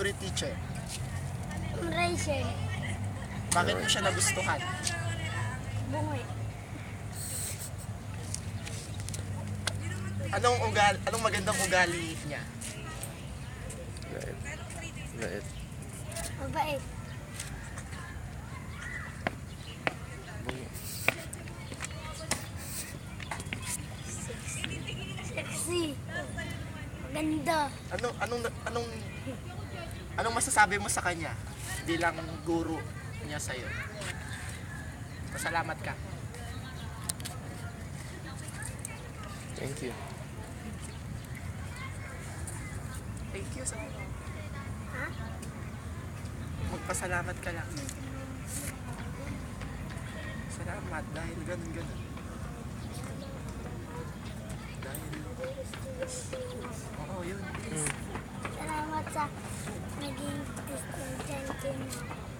favorite teacher? Rachel. Bakit mo siya nagustuhan? Bungoy. Anong magandang ugali niya? Bait. Bait. Mabait. Sexy. Maganda. Anong masasabi mo sa kanya bilang guro niya sa'yo? Pasalamat ka. Thank you. Thank you sa Ha? magpasalamat ka lang. Salamat dahil ganun. Dahil... Oo, yun. Salamat sa naging estudyante mo.